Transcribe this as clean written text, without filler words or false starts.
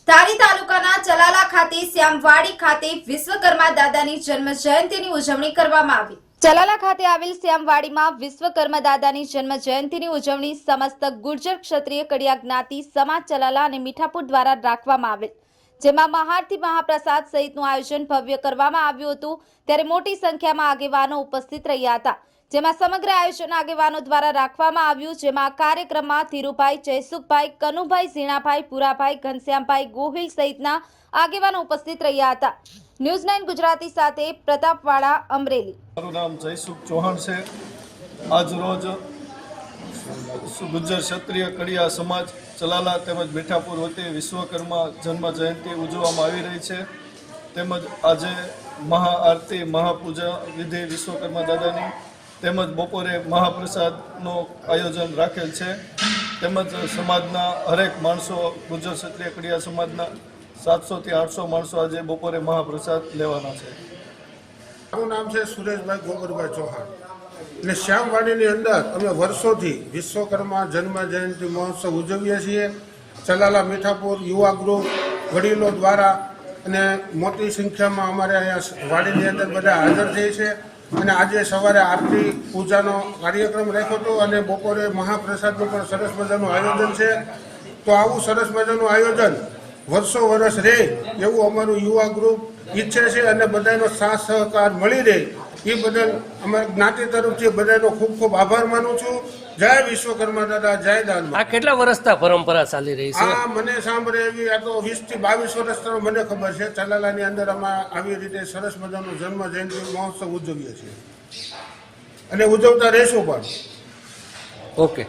ધારી તાલુકાના ચલાલા ખાતે શ્યામવાડી ખાતે વિશ્વકર્મા દાદાની જન્મ જયંતિની ઉજવણી કરવામાં આવી। ચલાલા ખાતે આવેલ શ્યામવાડીમાં વિશ્વકર્મા દાદાની જન્મ જયંતિની ઉજવણી સમસ્ત ગુર્જર ક્ષત્રિય કડિયા જ્ઞાતિ સમાજ ચલાલા અને મીઠાપુર દ્વારા રાખવામાં આવેલ, જેમાં મહાઆરતી મહાપ્રસાદ સહિતનું આયોજન ભવ્ય કરવામાં આવ્યું હતું। ત્યારે મોટી સંખ્યામાં આગેવાનો ઉપસ્થિત રહ્યા હતા, જેમાં સમગ્ર આયોજન આગેવાનો દ્વારા રાખવામાં આવ્યું। જેમાં કાર્યક્રમમાં ધીરુભાઈ, જયસુખભાઈ, કનુભાઈ, ઝીણાભાઈ, પુરાભાઈ, ઘનશ્યામભાઈ ગોહિલ સહિતના આગેવાનો ઉપસ્થિત રહ્યા હતા। ન્યૂઝ 9 ગુજરાતી સાથે પ્રતાપવાડા, અમરેલી। મારું નામ જયસુખ ચૌહાણ છે। આજ રોજ ગુજ્જર ક્ષત્રિય કડિયા સમાજ ચલાલા તેમજ મીઠાપુર વતી વિશ્વકર્મા જન્મ જયંતિ ઉજવવામાં આવી રહી છે। તેમજ આજે મહાઆરતી મહાપૂજા વિધિ વિશ્વકર્મા દાદાની તેમજ બપોરે મહાપ્રસાદનું આયોજન રાખેલ છે। તેમજ સમાજના હરેક માણસો ગુજ્જર ક્ષત્રિય કડિયા સમાજના 700 થી 800 માણસો આજે બપોરે મહાપ્રસાદ લેવાના છે। મારું નામ છે સુરેશભાઈ ગોબરભાઈ ચૌહાણ અને શ્યામવાડીની અંદર અમે વર્ષોથી વિશ્વકર્મા જન્મ જયંતિ મહોત્સવ ઉજવીએ છીએ। ચલાલા મીઠાપુર યુવા ગ્રુપ વડીલો દ્વારા અને મોટી સંખ્યામાં અમારે અહીંયા વાડીની અંદર બધા હાજર થઈ છે અને આજે સવારે આરતી પૂજાનો કાર્યક્રમ રાખ્યો હતો અને બપોરે મહાપ્રસાદનું પણ સરસ મજાનું આયોજન છે। તો આવું સરસ મજાનું આયોજન વર્ષો વર્ષ રહે એવું અમારું યુવા ગ્રુપ ઈચ્છે છે અને બધાનો સાથ સહકાર મળી રહે એ બદલ અમારા જ્ઞાતિ તરફથી બધાનો ખૂબ ખૂબ આભાર માનું છું। જય વિશ્વકર્મા દાદા, જય દાન। આ કેટલા વર્ષથી પરંપરા ચાલી રહી છે? આ મને સાંભળે એવી આ તો 20 થી 22 વર્ષથી મને ખબર છે। ચલાલાની અંદર અમે આવી રીતે સરસ મજાનો જન્મ જયંતિ મહોત્સવ ઉજવીએ છીએ અને ઉજવતા રહેશું પણ। ઓકે।